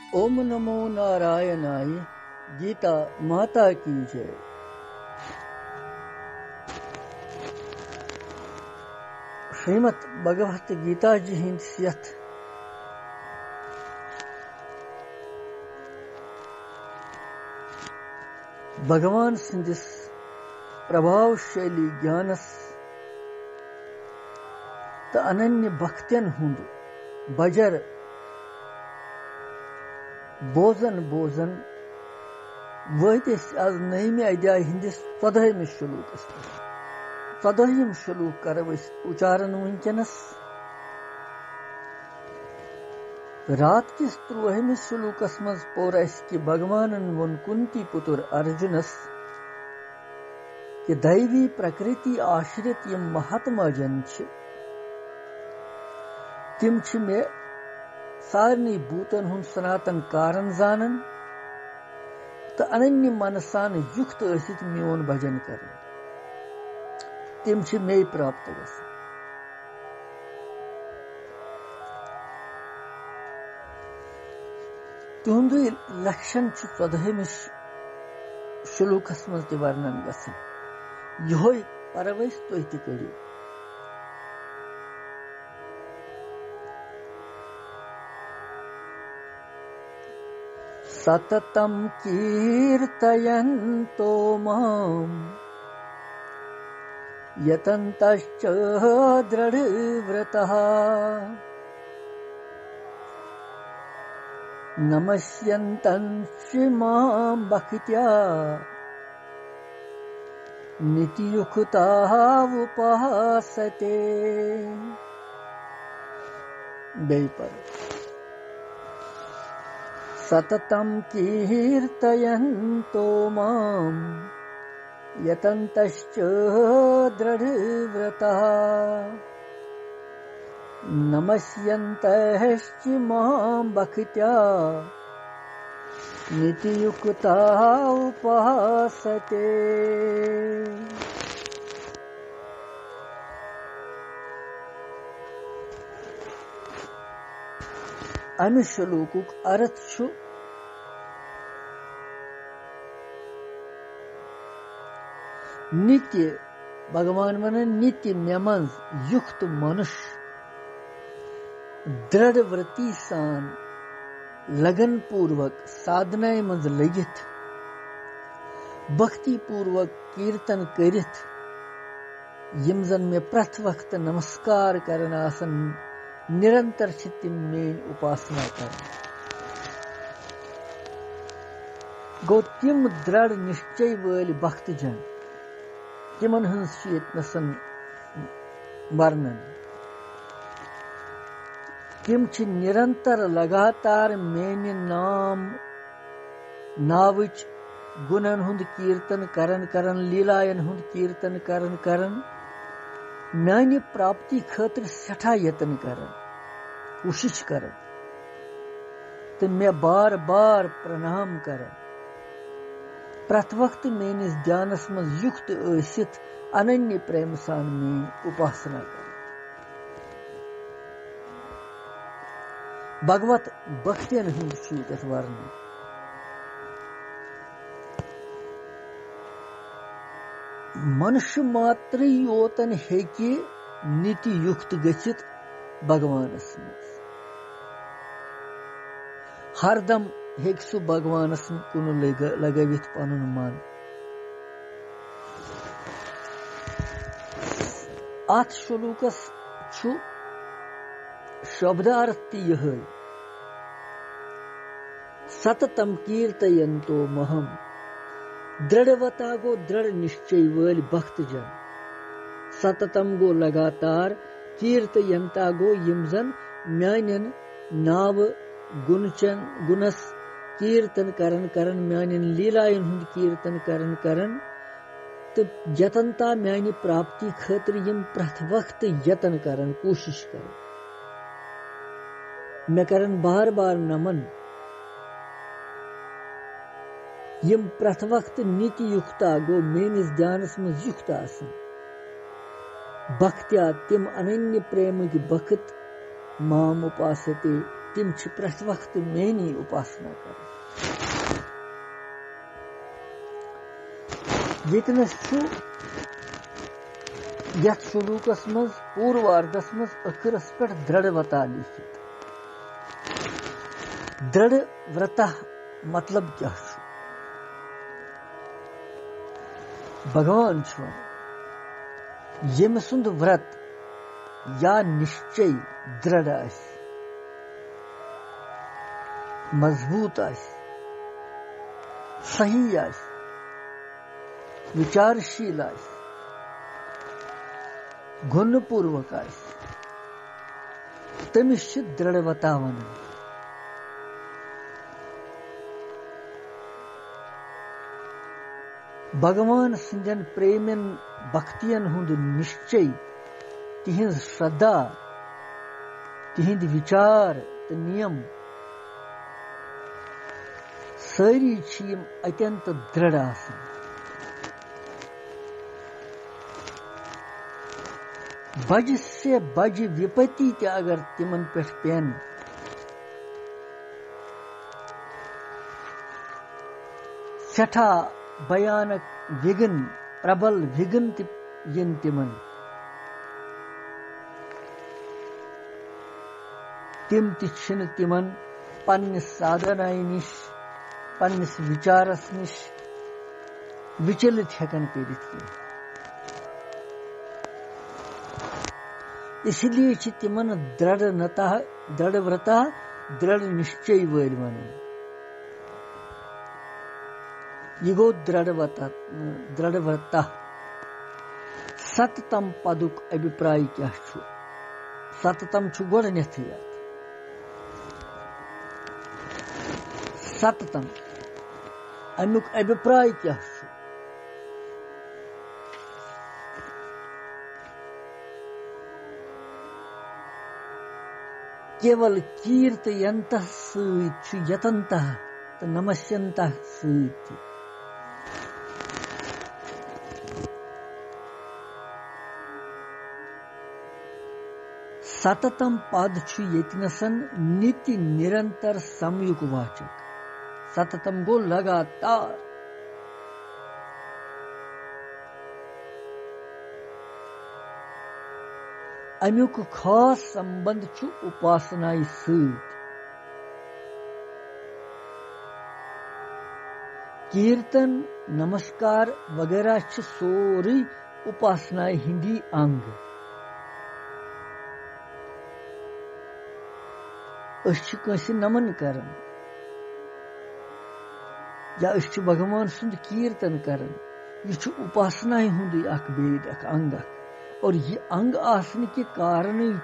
ओम नमो नारायणाय। गीता माता की जय। श्रीमद् भगवत गीता जी हिंद भगवान सिंदिस प्रभावशाली ज्ञानस तो अनन्य भक्तियन हुंद बजर बोजन बोजन वत आज नयमि अध्याय हिंदिस 14 शुलूकस 14 शुलूक कर उच्चारण वनकनस रात किस 13 शुलूकस मज पोर कि भगवानन वोन कुंती पुत्र अर्जुनस कि दैवी प्रकृति आश्रित यम महात्मा जन तिम मे सारनी भूतन हुन सनातन कारण जानन तो अनन्य मनसान युक्त असित मोन भजन कर तिम मे प्राप्त गस। तुंद लक्षण 14 शुलूकस मज वर्णन गसन योय परवैस तुह तु करियो। सततं कीर्तयन्तो मां यतन्तश्च दृढव्रतः नमस्यन्तश्च मां भक्त्या नित्ययुक्ताः उपासते। बेपर सततं कीर्तयन्तो मां यतन्तश्च दृढव्रतः नमस्यन्तश्च मां भक्त्या नित्ययुक्ताः उपासते। अमि शुलूकुक अर्थ छु नित्य भगवान वन नित्य मेमन युक्त मनुष्य दृढ़ व्रति सान लगन पूर्वक साधना मज लगित भक्ति पूर्वक कीर्तन करित यम जन मे प्रथ वक्त नमस्कार करन आसन निरंतर तिम मेन उपासना कर गो तिम दृढ़ निश्चय वल भक्त जन तिमन हंसन वर्णन तिम निरंतर लगातार मेन नावच गुणन हुंद कीर्तन करन करन लीलायन हुंद कीर्तन करन करन म्यानि प्राप्ति खतर सठा यत्न करन कोशिश करन तो मैं बार बार प्रणाम करन प्रत वक्त मेनिस ध्यानस मज युक्त असित अनन्य प्रेम सान मेन उपासना कर। भगवत भक्तियन हुंद छु वर्णन मनुष्य मात्र योतन हेकि नीति युक्त गचित भगवानस मज हरदम हेक सु भगवानस कुन लगवित पनुन मन। अथ शुलूकस छु शब्दार्थ यह सततम कीर्तयन्तो महम दृढ़वता गो दृढ़ निश्चय वल भक्त जन सततम गो लगातार कीर्तयन्ता गो यम जन म्यानन नाव गुणस कीर्तन करन करन म्यानन लीलायन हुंद कीर्तन करन करन तो यतनता म्यानि प्राप्ति खतर यम प्रथ वक्त यतन करन कोशिश करन मे करन बार बार नमन यम प्रथ वक्त नीति युक्ता गो मेनिस ध्यानस मज युक्त आसन भक्त्या तिम अनन्य प्रेम की भक्त माम उपासते तिम छ प्रति वक्त मेनी उपासना कर यतनस यथ शुलूकस मज पूर्वार्धस मज अखरस पे दृढ़वता लिखित दृढ़ व्रता मतलब क्या भगवान यम सुंद व्रत या निश्चय दृढ़ मजबूत सही विचारशील गुणपूर्वक तमिश दृढ़वता वन भगवान सिंधन प्रेमन भक्तियन हुंद निश्चय तिहिंद श्रद्धा तिहिंद विचार तो नियम सारी छीम अत्यंत दृढ़ आसन बज से बज विपत्ति ते अगर तिमन पे पेन सठा भयानक विघ्न प्रबल विघ्न इन तिमन तिम तिछन तिमन पन्निस साधनाय निश पन्निस विचारस निश विचलित हेकन करित इसलिए छि तिमन दृढ़ व्रता दृढ़ निश्चय वल वन यह गो दृढ़ व्रता सततम पदुक अभिप्राय क्या छु सततम छु गोडनेथ याद सततम अमुक अभिप्राय क्या छु केवल कीर्तयंत यतंत नमस्यंत सततम पद यतिनसन नित्य निरंतर संयुग वाचक सततम गो लगातार अमुक खास संबंध छु उपासनाई सत कीर्तन नमस्कार वगैरह छु सोरी उपासनाई हिंदी अंग कंस नमन करन या भगवान सुंद कीर्तन करन यह उपासना हुंद अख बेद अख अंग और ये अंग आसन के कारण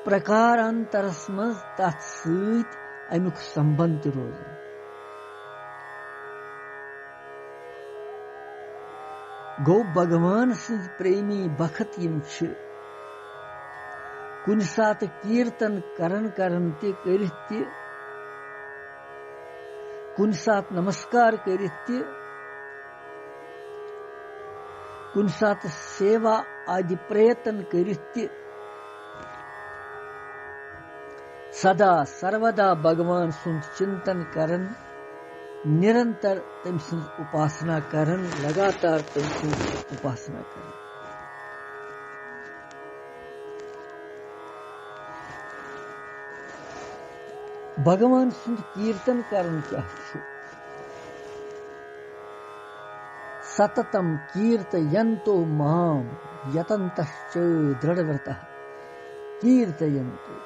प्रकारांतरस मज तथ सत अमुक संबंध रोजन गो भगवान सिंह प्रेमी बखत यम कुन सात कीर्तन करन ते करित कुन सात नमस्कार करित कुन सात सेवा आदि प्रयत्न करित सदा सर्वदा भगवान सुंद चिंतन करन निरंतर तम सुंद उपासना करन लगातार तम सुंद उपासना करन भगवान सुंद कीर्तन करन क्या सततम कीर्तयन्तो माम यतन्तश्च दृढ़व्रतः कीर्तयन्तो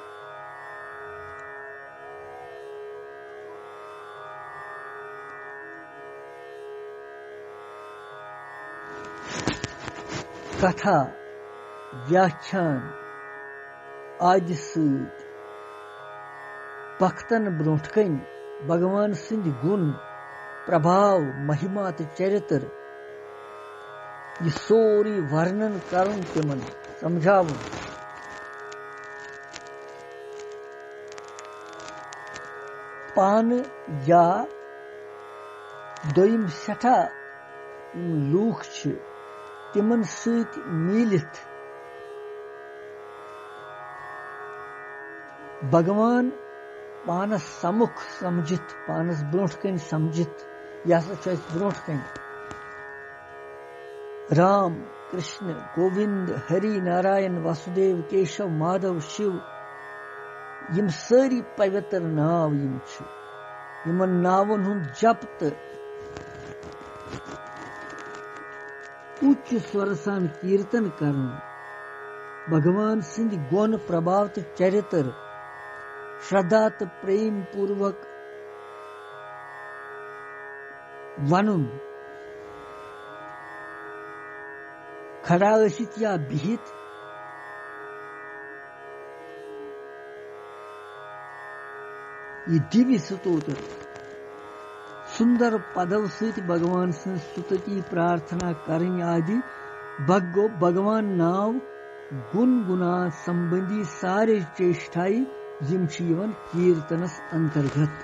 कथा व्याख्यान आदि सत भक्तन ब्रोट कन भगवान सिंध गुण प्रभाव महिमा तो चरित्र यह सोरी वर्णन करन तिमन समझावन पान या दोयम सठा लूख तिमन सत मिलित भगवान पानस समुख समझित पानस ब्रोठ कन समझित यह ब्रोठ कन राम कृष्ण गोविंद हरि नारायण वासुदेव केशव माधव शिव यम सारी पवित्र नाव यम यमन नावन हुंद जप तो उच्च स्वर सान कीर्तन करन भगवान सिंध गुण प्रभाव तो चरित्र श्रद्धा तो प्रेम पूर्वक वनुन खड़ा ٲसित या बिहित ये दिव्य स्तोत्र सुंदर पदव सहित भगवान सं स्तुति प्रार्थना करन आदि भगो भगवान नाव गुण गुना संबंधी सारे चेष्टाई यम जीवन कीर्तनस अंतर्गत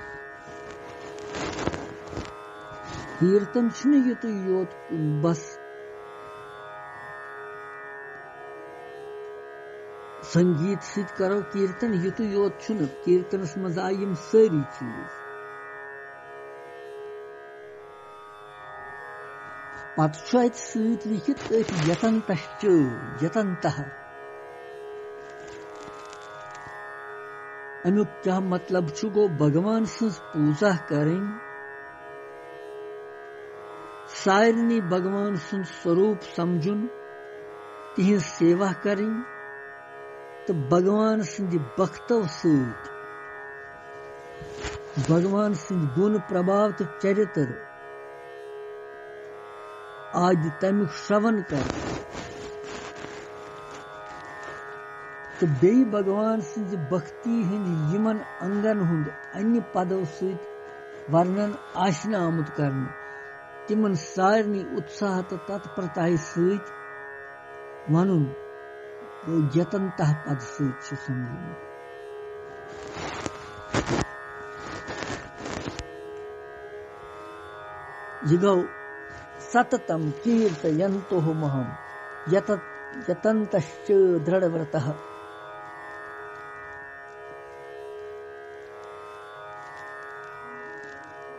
कीर्तन छुने युत योत बस संगीत सिद्ध करो कीर्तन युत योत छुन कीर्तनस मज आय यम सारी चीज पत सहित लिखित यतंतश्च यतंतः अमुक क्या मतलब छु गो भगवान सं पूजा करें सारनी भगवान सं स्वरूप समझुन तिह सेवा करें तो भगवान सिंह भक्तव सहित भगवान सिंह गुण प्रभाव तो चरित्र आदि तमिक श्रवण कर तो बे भगवान सिंह भक्ति हिंद यमन अंगन हुंद अन्य पदव सहित वर्णन आशना आमुद करने तिमन सारनी उत्साह तो तत्परता सहित वनुन यतंतः पद सहित समझ जिगौ सततम कीर्तयन्तो महम यतंतश्च दृढ़व्रतः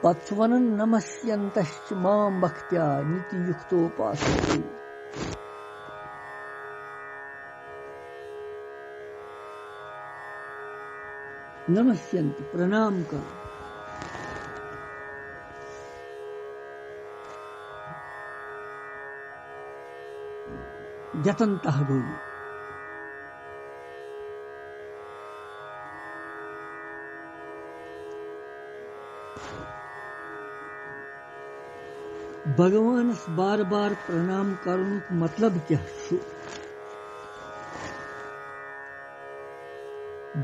पत्वनन नमस्यन्तश्च मां भक्त्या नित्ययुक्तोपासते नमस्यन्ति प्रणाम कर यतंतः गोई भगवान बार बार प्रणाम करने मतलब क्या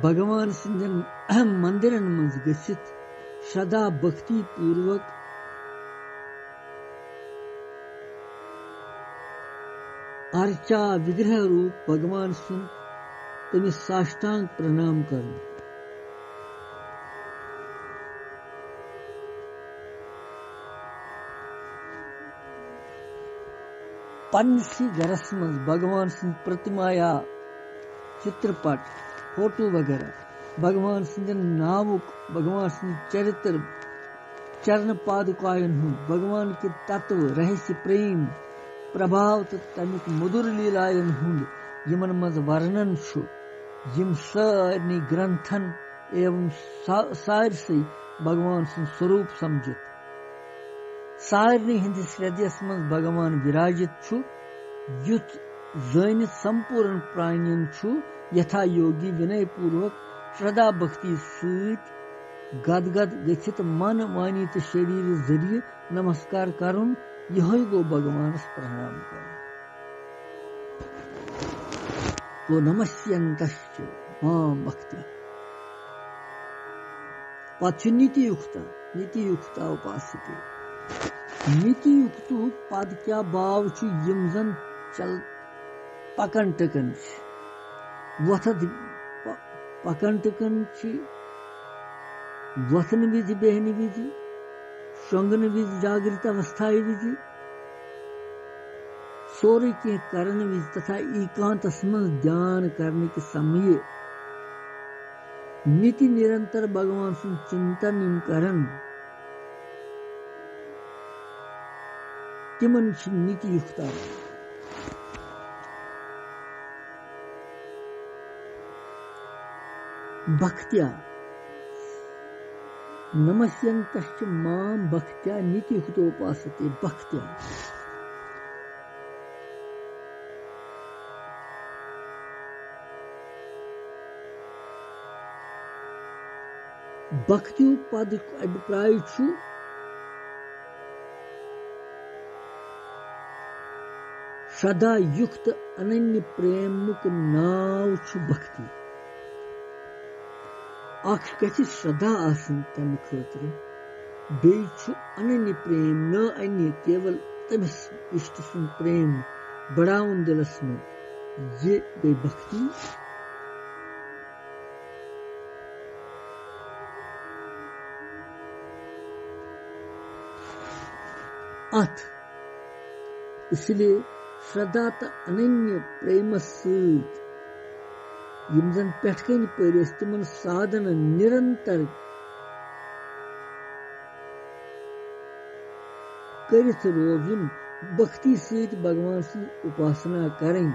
भगवान सिंधन मंदिरन मज गसित श्रद्धा भक्ति पूर्वक अर्चा विग्रह रूप भगवान सुन तमिस साष्टांग प्रणाम कर पन्सी गरस मज भगवान सिंह प्रतिमा या चित्रपट फोटो वगैरह भगवान सिंह नामुक भगवान सिंह चरित्र चरण पादुकायन हूँ भगवान के तत्व रहस्य प्रेम प्रभाव तो तमिक मधुर लीलायन हूँ यमन मज वर्णन छु यम सारनी ग्रंथन एवं सारसी भगवान सिंह स्वरूप समझित सारनी हिंदी हृदयस मज भगवान विराजित छु युत जानित संपूर्ण प्राणियन छु यथा योगी विनय पूर्वक श्रद्धा भक्ति सहित गदगद गच्छित मन मानित शरीर जरिए नमस्कार करुन यह गो भगवान प्रणाम कर तो नमस्यन्तश्च मां भक्त्या पथ नीति युक्ता उपासते नीति युक्त पद क्या भाव छु यम जन चल पकन टकन वथद पकन टकन वथन विज बेहन विज शंगन विज जागृत अवस्था विज सोरे के करण विज तथा एकांत ध्यान करने के समय नीति निरंतर भगवान सुन चिंतन यम करन तिमन छ नीति युक्ता भक्त्या नमस्यन्तश्च मां भक्त्या नीति युक्तोपासते भक्त्या भक्ति पद अभिप्राय छु सदा युक्त अनन्य प्रेमुक नाव छु भक्ति अख गति श्रद्धा आसन तम खतर बेय छु अनन्य प्रेम न अन्य केवल तमिस इष्ट सुन प्रेम बढ़ाउन दिलस में ये गई भक्ति अथ इसलिए श्रद्धा त अनन्य प्रेम सूत यमजन पेटकन पर तिमन साधन निरंतर करित रोजुन भक्ति सहित भगवान की उपासना करें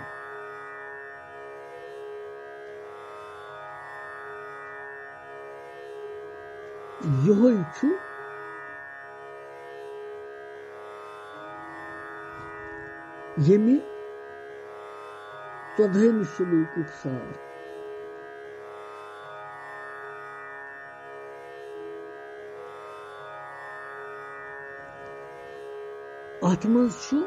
यही छु यमि 14वें श्लोक सार आत्मा छु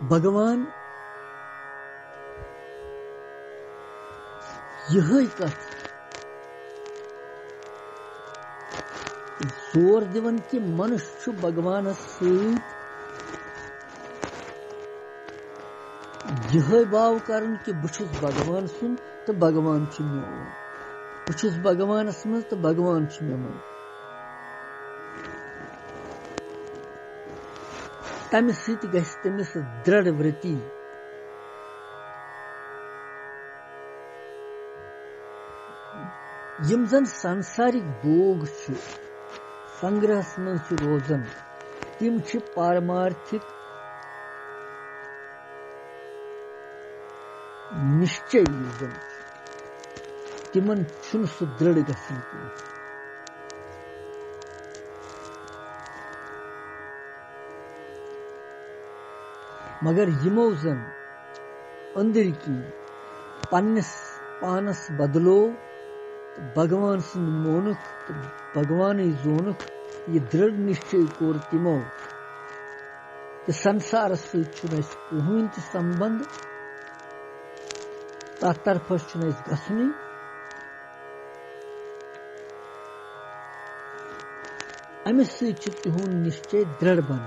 भगवान यही कथ जोर दिवन कि मनुष्य भगवान सहित यह भाव करन कि बुछुस भगवान सुन तो भगवान छु मे बुछुस भगवान मज तो भगवान छु मे तम सहित गस तमिस दृढ़ वृत्ति यम जन सांसारिक भोग छु संग्रह में रोजन तिम पारमार्थिक निश्चय तिमन छुन सुदृढ़ गसन मगर यमो जन अंदर की पन्नस पानस बदलो भगवान सुन मोनुक भगवान जोनुक ये दृढ़ निश्चय कोर तिमो कि संसार कहन संबंध तथ तरफ गसुन अमिस तिहुन निश्चय दृढ़ बन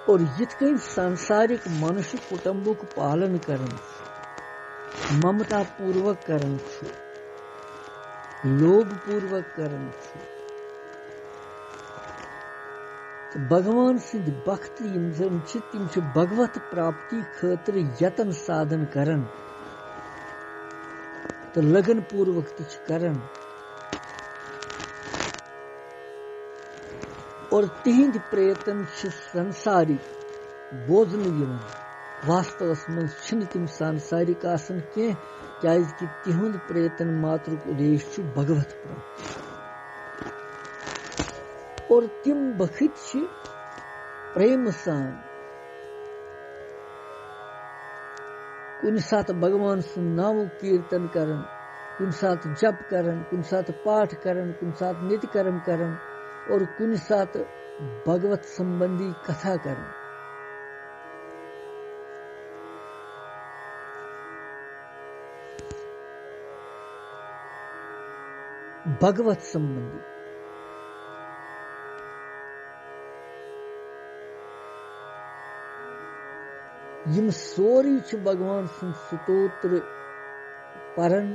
और यिथकन सांसारिक मनुष्य कुटुंबक पालन करन ममता पूर्वक करन लोभ पूर्वक करन भगवान सिंध भक्त तिम भगवत प्राप्ति खतर यतन साधन करन तो लगन पूर्वक तिछ करन और तिहिंद प्रयत्न संसारिक बोझन यवन वास्तव मज तिम सांसारिक आसन कह कि तिहुंद प्रयत्न मात्र उद्देश्य भगवत प्राप्ति और तिम बखित प्रेम सान कुन साथ भगवान सुन नाम कीर्तन करन कुन साथ जप करन कुन साथ पाठ करन कुन साथ नित्य कर्म करन और कुन साथ भगवत संबंधी कथा करन भगवत संबंधी यम सोरी भगवान सुन स्तोत्र परन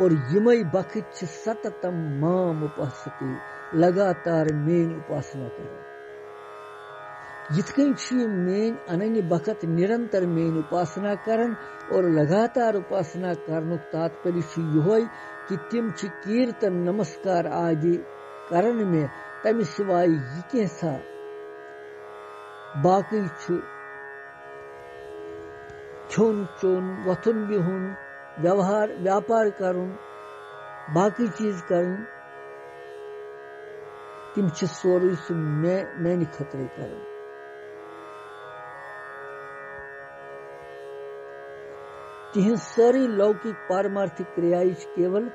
और यमई बखत सततम माम उपासते लगातार मेन उपासना कर यिथकन मेन अनन्य बखत निरंतर मेन उपासना करन और लगातार उपासना करनुक तात्पर्य यह कि तिम कीर्तन नमस्कार आदि करन में तमि सिवाय यह कैसा बाकी खोन चोन वथुन बिहुन व्यवहार व्यापार करुन बाकी चीज करन तिम सोरे सह मेन खतरे करन तिहन सारी लौकिक पारमार्थिक क्रिया केवल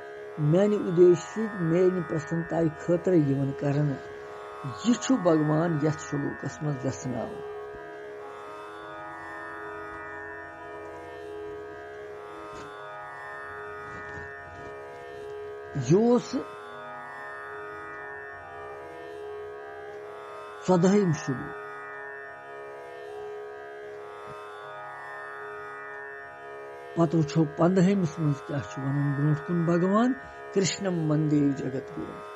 मेन उद्देश्य मेन प्रसन्नता खतर यवन करन यह भगवान यथ श्लोकस मज दसनाव यह 14 श्लोक पत वो 15 मज क्या वन ब्रोट कुन भगवान कृष्णम वंदे जगत गुरु।